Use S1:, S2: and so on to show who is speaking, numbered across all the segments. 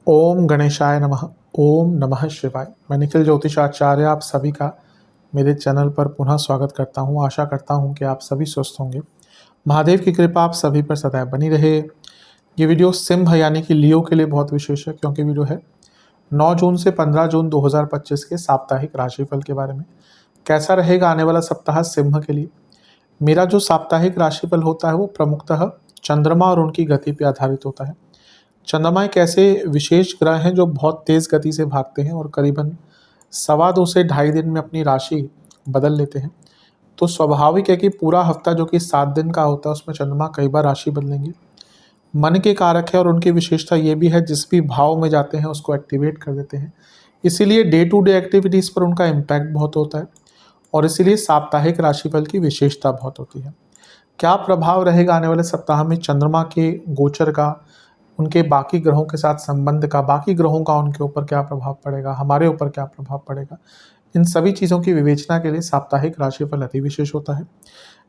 S1: ओम गणेशाय नमः। ओम नमः शिवाय। मैं निखिल ज्योतिषाचार्य आप सभी का मेरे चैनल पर पुनः स्वागत करता हूं। आशा करता हूं कि आप सभी स्वस्थ होंगे। महादेव की कृपा आप सभी पर सदैव बनी रहे। ये वीडियो सिंह यानी कि लियो के लिए बहुत विशेष है, क्योंकि वीडियो है 9 जून से 15 जून 2025 के साप्ताहिक राशिफल के बारे में। कैसा रहेगा आने वाला सप्ताह सिंह के लिए। मेरा जो साप्ताहिक राशिफल होता है वो प्रमुखतः चंद्रमा और उनकी गति पर आधारित होता है। चंद्रमा एक ऐसे विशेष ग्रह हैं जो बहुत तेज़ गति से भागते हैं और करीबन 2.25 से 2.5 दिन में अपनी राशि बदल लेते हैं। तो स्वाभाविक है कि पूरा हफ्ता जो कि 7 दिन का होता है उसमें चंद्रमा कई बार राशि बदलेंगे। मन के कारक है और उनकी विशेषता ये भी है जिस भी भाव में जाते हैं उसको एक्टिवेट कर देते हैं। इसीलिए डे टू डे एक्टिविटीज़ पर उनका इम्पैक्ट बहुत होता है और इसीलिए साप्ताहिक राशिफल की विशेषता बहुत होती है। क्या प्रभाव रहेगा आने वाले सप्ताह में चंद्रमा के गोचर का, उनके बाकी ग्रहों के साथ संबंध का, बाकी ग्रहों का उनके ऊपर क्या प्रभाव पड़ेगा, हमारे ऊपर क्या प्रभाव पड़ेगा, इन सभी चीज़ों की विवेचना के लिए साप्ताहिक राशिफल अति विशेष होता है।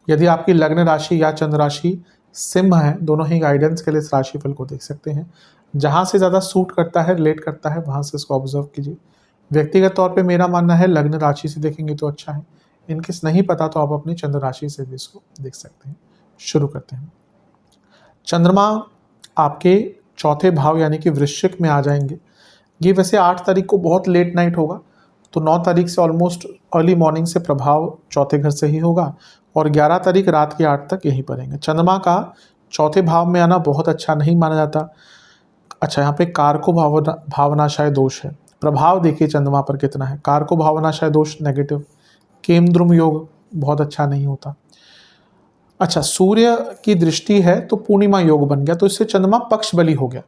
S1: यदि आपकी लग्न राशि या चंद्र राशि सिंह है, दोनों ही गाइडेंस के लिए इस राशिफल को देख सकते हैं। जहाँ से ज़्यादा सूट करता है, रिलेट करता है, वहाँ से इसको ऑब्जर्व कीजिए। व्यक्तिगत तौर पर मेरा मानना है लग्न राशि से देखेंगे तो अच्छा है। इनकेस नहीं पता तो आप अपनी चंद्र राशि से भी इसको देख सकते हैं। शुरू करते हैं। चंद्रमा आपके चौथे भाव यानी कि वृश्चिक में आ जाएंगे। ये वैसे 8 तारीख को बहुत लेट नाइट होगा, तो 9 तारीख से ऑलमोस्ट अर्ली मॉर्निंग से प्रभाव चौथे घर से ही होगा और 11 तारीख रात के 8 तक यहीं पर रहेंगे। चंद्रमा का चौथे भाव में आना बहुत अच्छा नहीं माना जाता। अच्छा, यहाँ पे कारको भावनाशय दोष है। प्रभाव देखिए चंद्रमा पर कितना है। कारको भावनाशय दोष नेगेटिव। केमद्रुम योग बहुत अच्छा नहीं होता। अच्छा, सूर्य की दृष्टि है तो पूर्णिमा योग बन गया, तो इससे चंद्रमा पक्ष बली हो गया,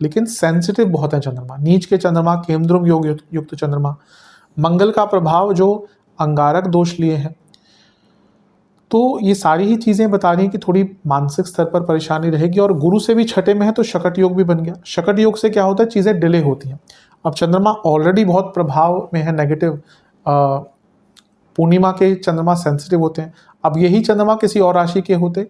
S1: लेकिन सेंसिटिव बहुत है चंद्रमा। नीच के चंद्रमा, केमद्रुम योग युक्त चंद्रमा, मंगल का प्रभाव जो अंगारक दोष लिए हैं, तो ये सारी ही चीज़ें बता रही हैं कि थोड़ी मानसिक स्तर पर परेशानी रहेगी। और गुरु से भी छठे में है तो शकट योग भी बन गया। शकट योग से क्या होता है, चीज़ें डिले होती हैं। अब चंद्रमा ऑलरेडी बहुत प्रभाव में है, नेगेटिव। पूर्णिमा के चंद्रमा सेंसिटिव होते हैं। अब यही चंद्रमा किसी और राशि के होते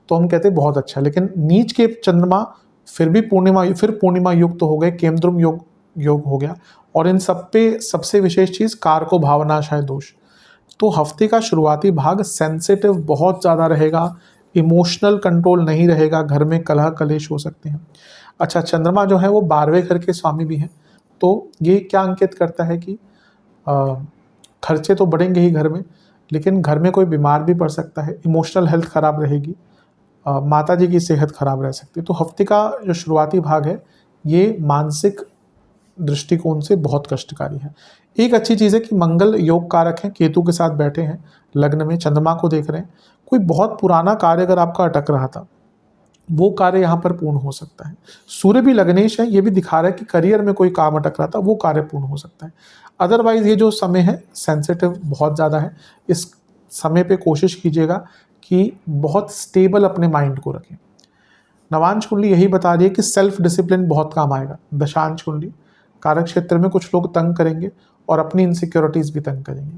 S1: तो हम कहते बहुत अच्छा, लेकिन नीच के चंद्रमा फिर भी पूर्णिमा युक्त तो हो गए, केमद्रुम योग हो गया। और इन सब पे सबसे विशेष चीज़ कारको भावनाशय दोष। तो हफ्ते का शुरुआती भाग सेंसिटिव बहुत ज़्यादा रहेगा, इमोशनल कंट्रोल नहीं रहेगा, घर में कलह कलेश हो सकते हैं। अच्छा, चंद्रमा जो है वो 12वें घर के स्वामी भी हैं, तो ये क्या अंकित करता है कि खर्चे तो बढ़ेंगे ही घर में, लेकिन घर में कोई बीमार भी पड़ सकता है, इमोशनल हेल्थ खराब रहेगी, माता जी की सेहत खराब रह सकती है। तो हफ्ते का जो शुरुआती भाग है ये मानसिक दृष्टिकोण से बहुत कष्टकारी है। एक अच्छी चीज़ है कि मंगल योग कारक हैं, केतु के साथ बैठे हैं, लग्न में चंद्रमा को देख रहे हैं। कोई बहुत पुराना कार्य अगर आपका अटक रहा था वो कार्य यहाँ पर पूर्ण हो सकता है। सूर्य भी लग्नेश है, ये भी दिखा रहा है कि करियर में कोई काम अटक रहा था वो कार्य पूर्ण हो सकता है। अदरवाइज ये जो समय है सेंसिटिव बहुत ज़्यादा है। इस समय पे कोशिश कीजिएगा कि बहुत स्टेबल अपने माइंड को रखें। नवांश कुंडली यही बता रही है कि सेल्फ डिसिप्लिन बहुत काम आएगा। दशांश कुंडली कार्य क्षेत्र में कुछ लोग तंग करेंगे और अपनी इनसिक्योरिटीज़ भी तंग करेंगे।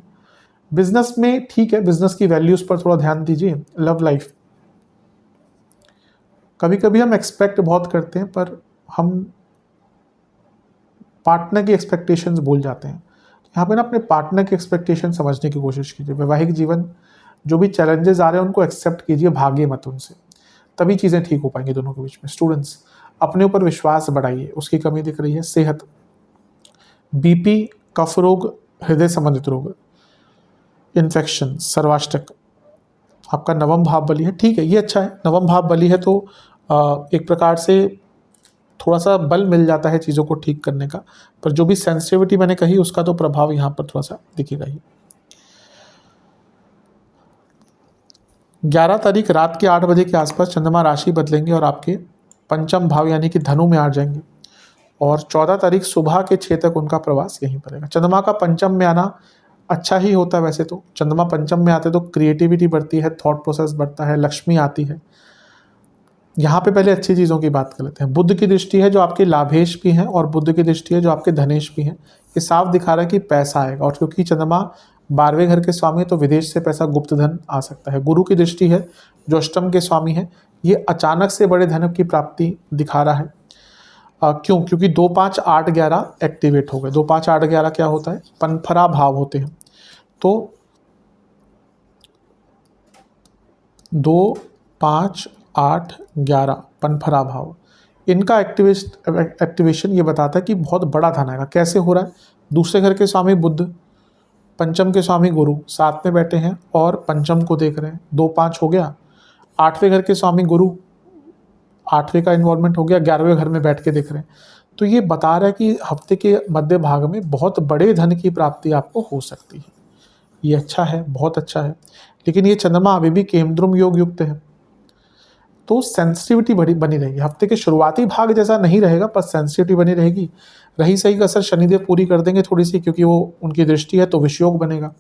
S1: बिजनेस में ठीक है, बिजनेस की वैल्यूज़ पर थोड़ा ध्यान दीजिए। लव लाइफ, कभी कभी हम एक्सपेक्ट बहुत करते हैं पर हम पार्टनर की एक्सपेक्टेशंस भूल जाते हैं। यहाँ पे ना अपने पार्टनर की एक्सपेक्टेशन समझने की कोशिश कीजिए। वैवाहिक जीवन जो भी चैलेंजेस आ रहे हैं उनको एक्सेप्ट कीजिए, भागिए मत उनसे, तभी चीज़ें ठीक हो पाएंगी दोनों के बीच में। स्टूडेंट्स, अपने ऊपर विश्वास बढ़ाइए, उसकी कमी दिख रही है। सेहत, बीपी, कफ रोग, हृदय संबंधित रोग, इन्फेक्शन, सर्वाष्टक, आपका नवम भाव बली है, ठीक है, ये अच्छा है। नवम भाव बली है तो एक प्रकार से थोड़ा सा बल मिल जाता है चीज़ों को ठीक करने का, पर जो भी सेंसिटिविटी मैंने कही उसका तो प्रभाव यहाँ पर थोड़ा सा दिखेगा ही। 11 तारीख रात के 8 बजे के आसपास चंद्रमा राशि बदलेंगे और आपके पंचम भाव यानी कि धनु में आ जाएंगे और 14 तारीख सुबह के 6 तक उनका प्रवास यहीं पर रहेगा। चंद्रमा का पंचम में आना अच्छा ही होता है। वैसे तो चंद्रमा पंचम में आते तो क्रिएटिविटी बढ़ती है, थॉट प्रोसेस बढ़ता है, लक्ष्मी आती है। यहाँ पे पहले अच्छी चीज़ों की बात कर लेते हैं। बुध की दृष्टि है जो आपके लाभेश भी हैं और बुध की दृष्टि है जो आपके धनेश भी हैं। ये साफ दिखा रहा है कि पैसा आएगा, और क्योंकि चंद्रमा 12वें घर के स्वामी है तो विदेश से पैसा, गुप्त धन आ सकता है। गुरु की दृष्टि है जो अष्टम के स्वामी है, ये अचानक से बड़े धन की प्राप्ति दिखा रहा है। क्यों? क्योंकि 2, 5, 8, 11 एक्टिवेट हो गए। 2, 5, 8, 11 क्या होता है? पनफरा भाव होते हैं। तो 2, 5, 8, 11 पनफरा भाव, इनका एक्टिवेशन ये बताता है कि बहुत बड़ा धन आएगा। कैसे हो रहा है? दूसरे घर के स्वामी बुध, पंचम के स्वामी गुरु साथ में बैठे हैं और पंचम को देख रहे हैं। 2, 5 हो गया। 8वें घर के स्वामी गुरु, 8वें का इन्वॉल्वमेंट हो गया, 11वें घर में बैठ के देख रहे हैं। तो ये बता रहा है कि हफ्ते के मध्य भाग में बहुत बड़े धन की प्राप्ति आपको हो सकती है। ये अच्छा है, बहुत अच्छा है। लेकिन ये चंद्रमा अभी भी केमद्रुम योग युक्त है, तो सेंसिटिविटी बनी रहेगी। हफ्ते के शुरुआती भाग जैसा नहीं रहेगा, पर सेंसिटिविटी बनी रहेगी। रही सही कसर शनिदेव पूरी कर देंगे थोड़ी सी, क्योंकि वो उनकी दृष्टि है तो विषयोग बनेगा।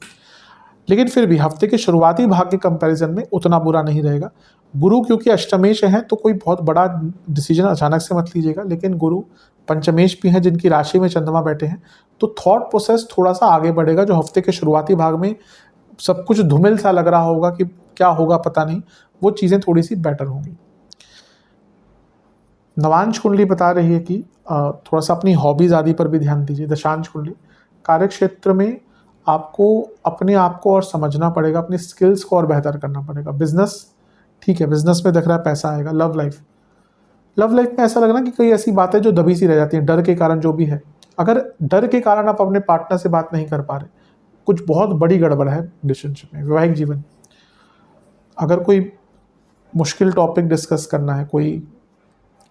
S1: लेकिन फिर भी हफ्ते के शुरुआती भाग के कंपैरिजन में उतना बुरा नहीं रहेगा। गुरु क्योंकि अष्टमेश है तो कोई बहुत बड़ा डिसीजन अचानक से मत लीजिएगा, लेकिन गुरु पंचमेश भी हैं जिनकी राशि में चंद्रमा बैठे हैं, तो थॉट प्रोसेस थोड़ा सा आगे बढ़ेगा। जो हफ्ते के शुरुआती भाग में सब कुछ धूमिल सा लग रहा होगा कि क्या होगा पता नहीं, वो चीज़ें थोड़ी सी बेटर होंगी। नवांश कुंडली बता रही है कि थोड़ा सा अपनी हॉबीज आदि पर भी ध्यान दीजिए। दशांश कुंडली, कार्य क्षेत्र में आपको अपने आप को और समझना पड़ेगा, अपनी स्किल्स को और बेहतर करना पड़ेगा। बिजनेस ठीक है, बिजनेस में दिख रहा है पैसा आएगा। लव लाइफ में ऐसा लग रहा है कि कई ऐसी बातें जो दबी सी रह जाती हैं डर के कारण, जो भी है। अगर डर के कारण आप अपने पार्टनर से बात नहीं कर पा रहे, कुछ बहुत बड़ी गड़बड़ है रिलेशनशिप में। वैवाहिक जीवन, अगर कोई मुश्किल टॉपिक डिस्कस करना है, कोई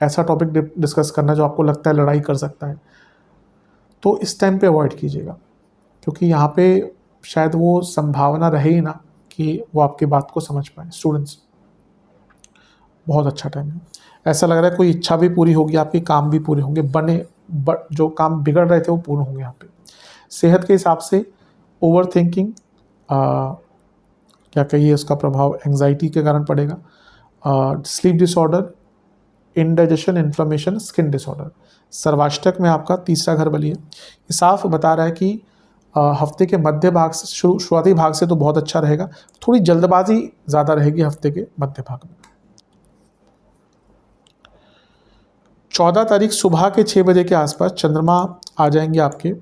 S1: ऐसा टॉपिक डिस्कस करना है जो आपको लगता है लड़ाई कर सकता है, तो इस टाइम पे अवॉइड कीजिएगा, क्योंकि यहाँ पे शायद वो संभावना रहे ही ना कि वो आपकी बात को समझ पाए। स्टूडेंट्स, बहुत अच्छा टाइम है। ऐसा लग रहा है कोई इच्छा भी पूरी होगी आपकी, काम भी पूरे होंगे, जो काम बिगड़ रहे थे वो पूर्ण होंगे यहाँ पे। सेहत के हिसाब से ओवर थिंकिंग, क्या कहिए, उसका प्रभाव एंग्जाइटी के कारण पड़ेगा। Sleep disorder, indigestion, inflammation, skin disorder. सर्वाष्टक में आपका तीसरा घर बली है। ये साफ बता रहा है कि हफ्ते के मध्य भाग से, शुरुआती भाग से तो बहुत अच्छा रहेगा, थोड़ी जल्दबाजी ज़्यादा रहेगी हफ्ते के मध्य भाग में। 14 तारीख सुबह के 6 बजे के आसपास चंद्रमा आ जाएंगे आपके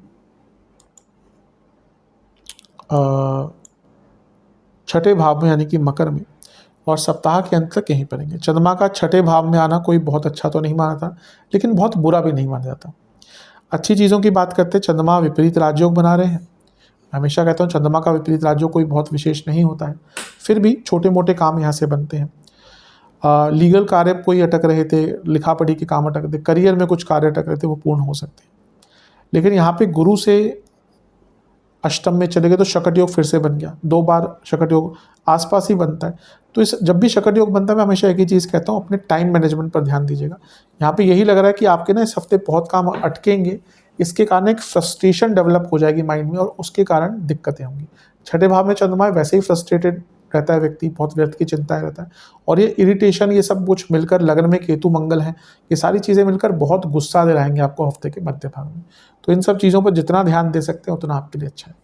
S1: छठे भाव में, यानी कि मकर में, और सप्ताह के अंत तक यहीं पड़ेंगे। चंद्रमा का छठे भाव में आना कोई बहुत अच्छा तो नहीं माना था, लेकिन बहुत बुरा भी नहीं माना जाता। अच्छी चीज़ों की बात करते, चंद्रमा विपरीत राजयोग बना रहे हैं। हमेशा कहता हूँ चंद्रमा का विपरीत राजयोग कोई बहुत विशेष नहीं होता है, फिर भी छोटे मोटे काम यहाँ से बनते हैं। लीगल कार्य कोई अटक रहे थे, लिखा पढ़ी के काम अटक थे, करियर में कुछ कार्य अटक रहे थे, वो पूर्ण हो सकते हैं। लेकिन यहाँ पे गुरु से अष्टम में चले गए तो शकट योग फिर से बन गया। 2 बार शकट योग आसपास ही बनता है। तो इस जब भी शकट योग बनता है, मैं हमेशा एक ही चीज़ कहता हूँ, अपने टाइम मैनेजमेंट पर ध्यान दीजिएगा। यहाँ पे यही लग रहा है कि आपके ना इस हफ्ते बहुत काम अटकेंगे, इसके कारण एक फ्रस्ट्रेशन डेवलप हो जाएगी माइंड में, और उसके कारण दिक्कतें होंगी। छठे भाव में चंद्रमा वैसे ही फ्रस्ट्रेटेड रहता है व्यक्ति, बहुत व्यर्थ की चिंताएं रहता है, और ये इरिटेशन, ये सब कुछ मिलकर, लग्न में केतु मंगल हैं, ये सारी चीज़ें मिलकर बहुत गुस्सा दिलाएंगे आपको हफ्ते के मध्य भाग में। तो इन सब चीज़ों पर जितना ध्यान दे सकते हैं उतना आपके लिए अच्छा है।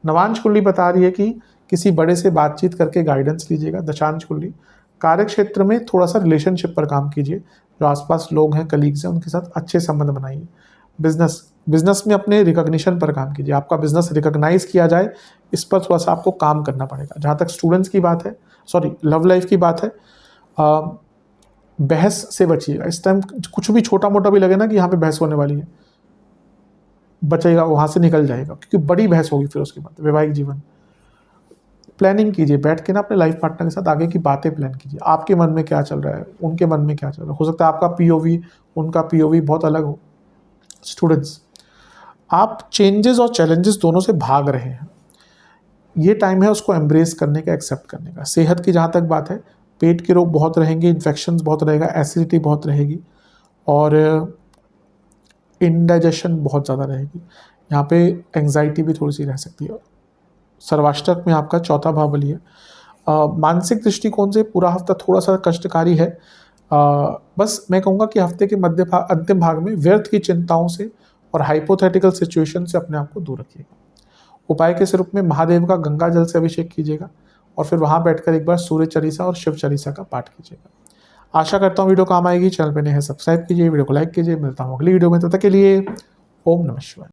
S1: नवांश कुंडली बता रही है कि किसी बड़े से बातचीत करके गाइडेंस लीजिएगा। दशांश कुंडली, कार्य क्षेत्र में थोड़ा सा रिलेशनशिप पर काम कीजिए। जो आसपास लोग हैं, कलीग्स हैं, उनके साथ अच्छे संबंध बनाइए। बिजनेस में अपने रिकॉग्निशन पर काम कीजिए। आपका बिजनेस रिकॉग्नाइज किया जाए, इस पर थोड़ा सा आपको काम करना पड़ेगा। जहाँ तक स्टूडेंट्स की बात है, लव लाइफ की बात है, बहस से बचिएगा इस टाइम। कुछ भी छोटा मोटा भी लगे ना कि यहाँ पे बहस होने वाली है, बचेगा, वहाँ से निकल जाएगा, क्योंकि बड़ी बहस होगी फिर उसके बाद। वैवाहिक जीवन, प्लानिंग कीजिए, बैठ के ना अपने लाइफ पार्टनर के साथ आगे की बातें प्लान कीजिए। आपके मन में क्या चल रहा है, उनके मन में क्या चल रहा है। हो सकता है आपका पीओवी, उनका पीओवी बहुत अलग हो। स्टूडेंट्स, आप चेंजेस और चैलेंजेस दोनों से भाग रहे हैं, ये टाइम है उसको एम्ब्रेस करने का, एक्सेप्ट करने का। सेहत की जहाँ तक बात है, पेट के रोग बहुत रहेंगे, इन्फेक्शंस बहुत रहेगा, एसिडिटी बहुत रहेगी, और इंडाइजेशन बहुत ज़्यादा रहेगी। यहाँ पे एंग्जाइटी भी थोड़ी सी रह सकती है। सर्वाष्टक में आपका चौथा भाव बली है। मानसिक दृष्टिकोण से पूरा हफ्ता थोड़ा सा कष्टकारी है। बस मैं कहूँगा कि हफ्ते के अंतिम भाग में व्यर्थ की चिंताओं से और हाइपोथेटिकल सिचुएशन से अपने आप को दूर रखिएगा। उपाय के स्वरूप में महादेव का गंगा जल से अभिषेक कीजिएगा, और फिर वहाँ बैठकर एक बार सूर्य चालीसा और शिव चालीसा का पाठ कीजिएगा। आशा करता हूँ वीडियो काम आएगी। चैनल पे नए हैं सब्सक्राइब कीजिए, वीडियो को लाइक कीजिए। मिलता हूँ अगली वीडियो में, तब तक के लिए ओम नमः शिवाय।